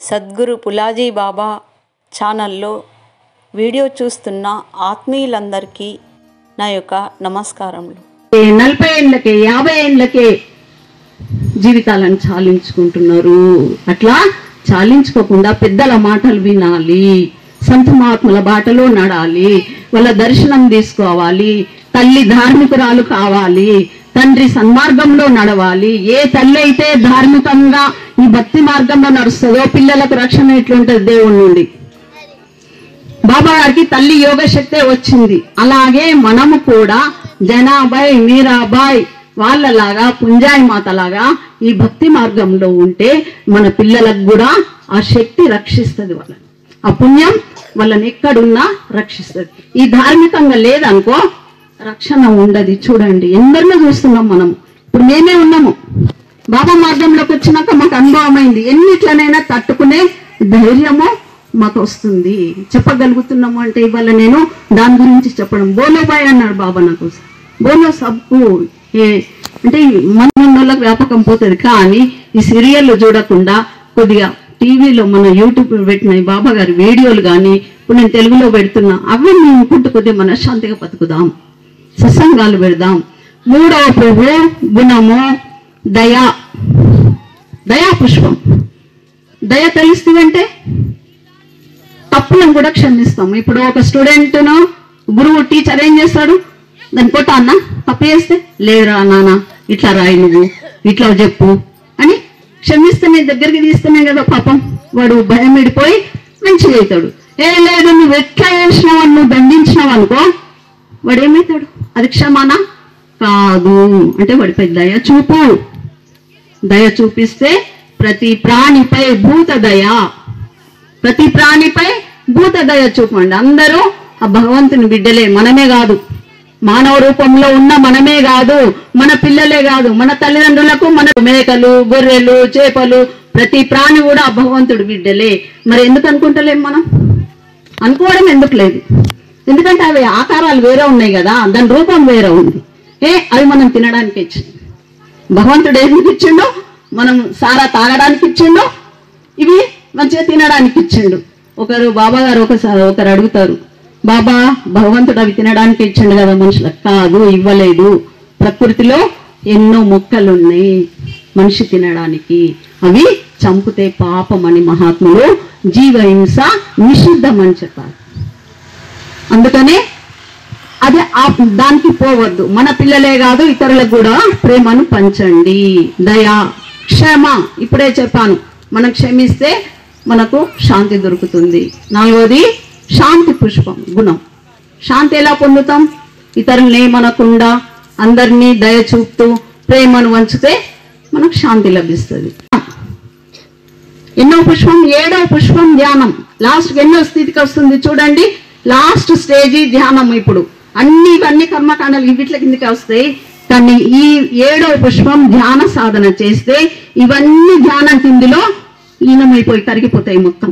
సద్గురు పులాజీ బాబా ఛానల్లో వీడియో చూస్తున్న ఆత్మీయులందరికీ నా యొక్క నమస్కారములు. 40 ఏళ్ళకే 50 ఏళ్ళకే జీవితాలను చాలించుకుంటున్నారు. అట్లా చాలించుకోకుండా పెద్దల మాటలు వినాలి, సంత మహాత్ముల బాటలో నడాలి, వాళ్ళ దర్శనం తీసుకోవాలి, తల్లి ధార్మికురాలు కావాలి, తండ్రి సన్మార్గంలో నడవాలి. ఏ తల్లి అయితే ధార్మికంగా ఈ భక్తి మార్గంలో నడుస్తుందో పిల్లలకు రక్షణ ఎట్లుంటది దేవుడి నుండి. బాబా గారికి తల్లి యోగ శక్తే వచ్చింది. అలాగే మనము కూడా జనాబాయ్ మీరాబాయ్ వాళ్ళలాగా పుంజాయి మాతలాగా ఈ భక్తి మార్గంలో ఉంటే మన పిల్లలకు కూడా ఆ శక్తి రక్షిస్తుంది, వాళ్ళని ఆ పుణ్యం వాళ్ళని ఎక్కడున్నా రక్షిస్తుంది. ఈ ధార్మికంగా లేదనుకో రక్షణ ఉండదు. చూడండి ఎందరినో చూస్తున్నాం మనం. ఇప్పుడు మేమే ఉన్నాము, బాబా మార్గంలోకి వచ్చినాక మాకు అనుభవం అయింది. ఎన్నిట్లనైనా తట్టుకునే ధైర్యము మాకు వస్తుంది, చెప్పగలుగుతున్నాము. అంటే ఇవాళ నేను దాని గురించి చెప్పడం. బోలోబాయ్ అన్నాడు బాబా నాకు. బోలో సబ్కు అంటే మనోళ్ళకి వ్యాపకం పోతుంది. కానీ ఈ సీరియల్ చూడకుండా కొద్దిగా టీవీలో మన యూట్యూబ్ పెట్టిన బాబా గారి వీడియోలు కానీ ఇప్పుడు నేను తెలుగులో పెడుతున్నా, అవి మేము కొద్దిగా మనశ్శాంతిగా బతుకుదాం, సత్సంగాలు పెడదాం. 3వ ప్రభు గుణము దయా. దయా పుష్పం. దయ తెలుస్తుందంటే తప్పులను కూడా క్షమిస్తాం. ఇప్పుడు ఒక స్టూడెంట్ను గురువు టీచర్ ఏం చేస్తాడు, దాన్ని కొట్టా అన్న తప్పు చేస్తే లేదురా నాన్న ఇట్లా రాయి, నువ్వు ఇట్లా చెప్పు అని క్షమిస్తేనే దగ్గరికి తీస్తేనే కదా పాపం వాడు భయం విడిపోయి మంచిగా అవుతాడు. లేదు నువ్వు ఎట్లా చేసినావు, నువ్వు దండించినావు అనుకో వాడు ఏమవుతాడు, అది క్షమానా కాదు. అంటే వాడిపై దయ చూపు. దయ చూపిస్తే ప్రతి ప్రాణిపై భూత దయ, ప్రతి ప్రాణిపై భూత దయ చూపండి. అందరూ ఆ భగవంతుని బిడ్డలే, మనమే కాదు, మానవ రూపంలో ఉన్న మనమే కాదు, మన పిల్లలే కాదు, మన తల్లిదండ్రులకు మన మేకలు గొర్రెలు చేపలు ప్రతి ప్రాణి కూడా ఆ భగవంతుడి బిడ్డలే. మరి ఎందుకు అనుకుంటలేం మనం? అనుకోవడం ఎందుకు లేదు? ఎందుకంటే అవి ఆకారాలు వేరే ఉన్నాయి కదా, దాని రూపం వేరే ఉంది. అవి మనం తినడానికి ఇచ్చిండు భగవంతుడు. ఎందుకు ఇచ్చిండు? మనం సారా తాగడానికి ఇచ్చిండు, ఇవి మంచిగా తినడానికి ఇచ్చిండు. ఒకరు బాబా గారు ఒకరు అడుగుతారు, బాబా భగవంతుడు అవి తినడానికి ఇచ్చిండు కదా మనుషులకు. కాదు, ఇవ్వలేదు. ప్రకృతిలో ఎన్నో మొక్కలు ఉన్నాయి మనిషి తినడానికి, అవి చంపితే పాపం అని మహాత్ములు జీవహింస నిషిద్ధం అని చెప్పారు. అందుకనే అదే దానికి పోవద్దు. మన పిల్లలే కాదు ఇతరులకు కూడా ప్రేమను పంచండి. దయ, క్షమ. ఇప్పుడే చెప్పాను, మనం క్షమిస్తే మనకు శాంతి దొరుకుతుంది. 4వది శాంతి పుష్పం గుణం. శాంతి ఎలా పొందుతాం? ఇతరుల్ని ఏమనకుండా అందరినీ దయ చూపుతూ ప్రేమను వంచితే మనకు శాంతి లభిస్తుంది. ఎన్నో పుష్పం? 7వ పుష్పం ధ్యానం. లాస్ట్ ఎన్నో స్థితికి వస్తుంది చూడండి. లాస్ట్ స్టేజీ ధ్యానం. ఇప్పుడు ఇవన్నీ కర్మకాండాలు వీటిల కిందకి వస్తాయి. కానీ ఈ 7వ పుష్పం ధ్యాన సాధన చేస్తే ఇవన్నీ ధ్యానం కిందిలో లీనమైపోయి కరిగిపోతాయి మొత్తం.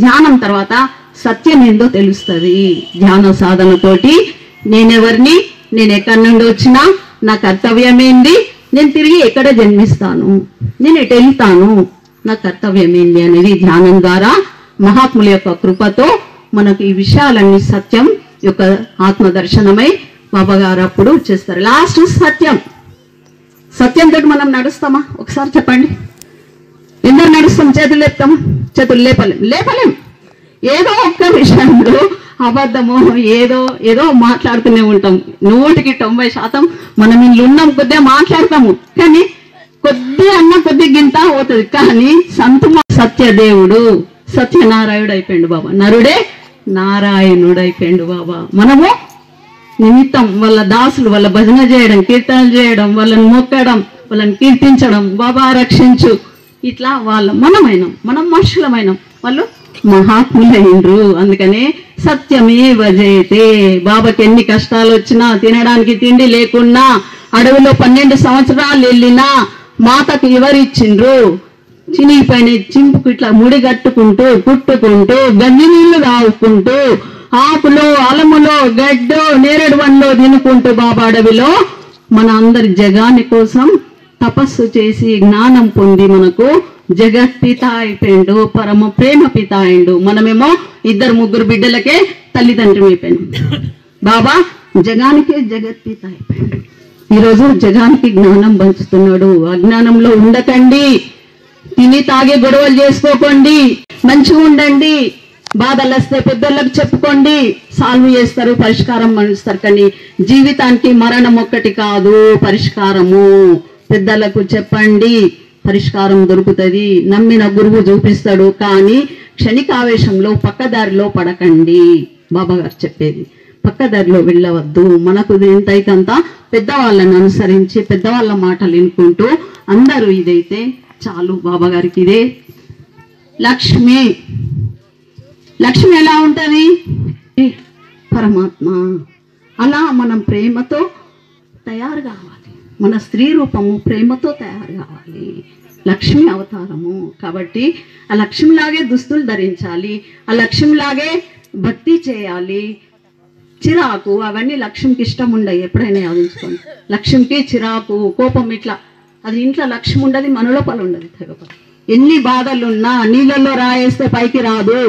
ధ్యానం తర్వాత సత్యం ఏందో తెలుస్తుంది. ధ్యాన సాధనతోటి నేనెవరిని, నేను ఎక్కడి నుండి వచ్చినా, నా కర్తవ్యం ఏంది, నేను తిరిగి ఎక్కడ జన్మిస్తాను, నేను ఎటు వెళ్తాను, నా కర్తవ్యం ఏంది అనేది ధ్యానం ద్వారా మహాత్ముల యొక్క కృపతో మనకు ఈ విషయాలన్నీ సత్యం యొక్క ఆత్మదర్శనమై బాబా గారు అప్పుడు చేస్తారు. లాస్ట్ సత్యం. సత్యంతో మనం నడుస్తామా? ఒకసారి చెప్పండి. ఎందుకు నడుస్తాం? చేతులు లేపుతామా? చేతులు లేపలేం. ఏదో ఒక్క విషయంలో అబద్ధమో ఏదో మాట్లాడుతూనే ఉంటాం. 100% మనం ఇల్లు ఉన్నాం, కొద్దిగా మాట్లాడతాము, కానీ కొద్ది గింత అవుతుంది. కానీ సత్యదేవుడు సత్యనారాయణుడు అయిపోయిండు బాబా. నరుడే నారాయణుడు అయిపోయిండు బాబా. మనము నిమిత్తం వాళ్ళ దాసులు, వాళ్ళ భజన చేయడం, కీర్తనలు చేయడం, వాళ్ళని మొక్కడం, వాళ్ళని కీర్తించడం, బాబా రక్షించు, ఇట్లా మనం మనుషులమైనం, వాళ్ళు మహాత్ములైండ్రు. అందుకనే సత్యమే వజయతే. బాబాకి ఎన్ని కష్టాలు వచ్చినా, తినడానికి తిండి లేకున్నా, అడవిలో 12 సంవత్సరాలు వెళ్ళినా మాతకు ఎవరిచ్చిండ్రు? చినిగిపోయిన చింపుకు ఇట్లా ముడి కట్టుకుంటూ కుట్టుకుంటూ గంజి నీళ్లు తాగుకుంటూ ఆకులో అలములో గడ్డో నేరేడు వన్లో తినుకుంటూ బాబా అడవిలో మన అందరి జగాని కోసం తపస్సు చేసి జ్ఞానం పొంది మనకు జగత్పిత అయిపోయిండు, పరమ ప్రేమ పిత అయిండు. మనమేమో 2-3 బిడ్డలకే తల్లిదండ్రులు అయిపోయాం. బాబా జగానికే జగత్పిత అయిపోయాడు. ఈరోజు జగానికి జ్ఞానం పంచుతున్నాడు. అజ్ఞానంలో ఉండకండి, తిని తాగే గొడవలు చేసుకోకండి, మంచిగా ఉండండి. బాధలు వస్తే పెద్దోళ్ళకి చెప్పుకోండి, సాల్వ్ చేస్తారు, పరిష్కారం మలుస్తారు. కానీ జీవితానికి మరణం ఒక్కటి కాదు పరిష్కారము. పెద్దలకు చెప్పండి, పరిష్కారం దొరుకుతుంది. నమ్మిన గురువు చూపిస్తాడు. కానీ క్షణికావేశంలో పక్కదారిలో పడకండి. బాబా గారు చెప్పేది, పక్కదారిలో వెళ్ళవద్దు. మనకు ఎంతైతే అంత పెద్దవాళ్ళని అనుసరించి పెద్దవాళ్ళ మాటలు వినుకుంటూ అందరూ ఇదైతే చాలు. బాబా గారికి ఇదే లక్ష్మి. లక్ష్మి ఎలా ఉంటుంది? పరమాత్మ. అలా మనం ప్రేమతో తయారు కావాలి. మన స్త్రీ రూపము ప్రేమతో తయారు కావాలి. లక్ష్మి అవతారము కాబట్టి ఆ లక్ష్మిలాగే దుస్తులు ధరించాలి, ఆ లక్ష్మిలాగే భక్తి చేయాలి. చిరాకు అవన్నీ లక్ష్మికి ఇష్టం ఉండవు. ఎప్పుడైనా ఆలోచించుకోండి, లక్ష్మికి చిరాకు కోపం ఇట్లా అది ఇంట్లో లక్ష్మి ఉండదు, మన లోపల ఉండదు. ఎన్ని బాధలున్నా నీళ్ళల్లో రాయేస్తే పైకి రాదు.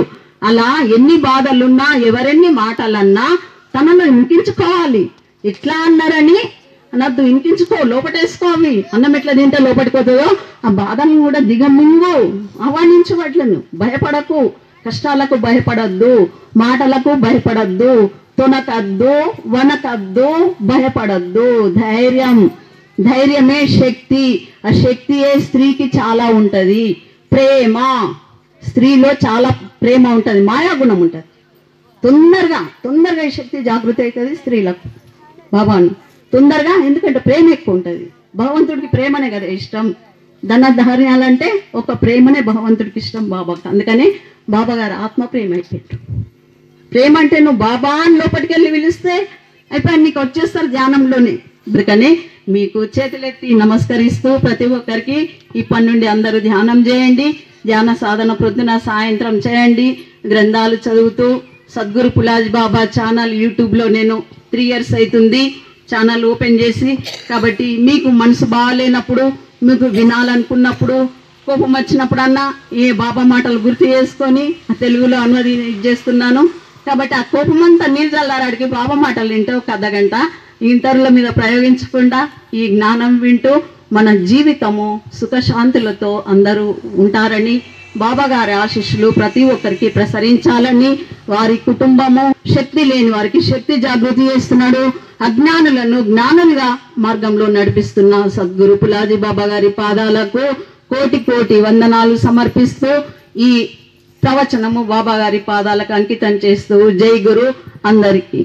అలా ఎన్ని బాధలున్నా ఎవరెన్ని మాటలన్నా తనను ఇంకించుకోవాలి. ఎట్లా అన్నారని అనద్దు, ఇంకించుకో, లోపటేసుకో. అవి అన్నం ఎట్లా తింటే లోపటిపోతుందో ఆ బాధలను కూడా దిగమింగు, ఆహ్వానించవట్లను. భయపడకు, కష్టాలకు భయపడద్దు, మాటలకు భయపడద్దు, తొనకద్దు, వనకద్దు, భయపడద్దు. ధైర్యం, ధైర్యమే శక్తి. ఆ శక్తియే స్త్రీకి చాలా ఉంటది. ప్రేమ, స్త్రీలో చాలా ప్రేమ ఉంటుంది, మాయాగుణం ఉంటుంది. తొందరగా ఈ శక్తి జాగృతి అవుతుంది స్త్రీలకు. బాబాను తొందరగా, ఎందుకంటే ప్రేమ ఎక్కువ ఉంటుంది. భగవంతుడికి ప్రేమనే కదా ఇష్టం. ధనధాన్యాలంటే ఒక ప్రేమనే భగవంతుడికి ఇష్టం బాబాకి. అందుకని బాబా గారు ఆత్మ ప్రేమ అయిపోయాడు. ప్రేమ అంటే నువ్వు బాబా అని లోపలికి వెళ్ళి పిలిస్తే అయిపోయి నీకు వచ్చేస్తారు ధ్యానంలోనే. అందుకని మీకు చేతులెత్తి నమస్కరిస్తూ ప్రతి ఒక్కరికి ఇప్పటి నుండి అందరూ ధ్యానం చేయండి. ధ్యాన సాధన ప్రొద్దున సాయంత్రం చేయండి. గ్రంథాలు చదువుతూ సద్గురు పులాజీ బాబా ఛానల్ యూట్యూబ్లో నేను 3 years అవుతుంది ఛానల్ ఓపెన్ చేసి. కాబట్టి మీకు మనసు బాగాలేనప్పుడు, మీకు వినాలనుకున్నప్పుడు, కోపం వచ్చినప్పుడన్నా ఏ బాబా మాటలు గుర్తు చేసుకొని తెలుగులో చేస్తున్నాను. కాబట్టి ఆ కోపం అంతా నీళ్ళు చల్లారాడికి బాబా మాటలు వింటే ఒక అర్ధగంట ఇంటర్ల మీద ప్రయోగించకుండా ఈ జ్ఞానం వింటూ మన జీవితము సుఖశాంతులతో అందరూ ఉంటారని, బాబా గారి ఆశీస్సులు ప్రతి ఒక్కరికి ప్రసరించాలని, వారి కుటుంబము శక్తి లేని వారికి శక్తి జాగృతి చేస్తున్నాడు. అజ్ఞానులను జ్ఞానులుగా మార్గంలో నడిపిస్తున్న సద్గురు పులాజీ బాబా గారి పాదాలకు కోటి వందనాలు సమర్పిస్తూ ఈ ప్రవచనము బాబా గారి పాదాలకు అంకితం చేస్తూ జై గురు అందరికీ.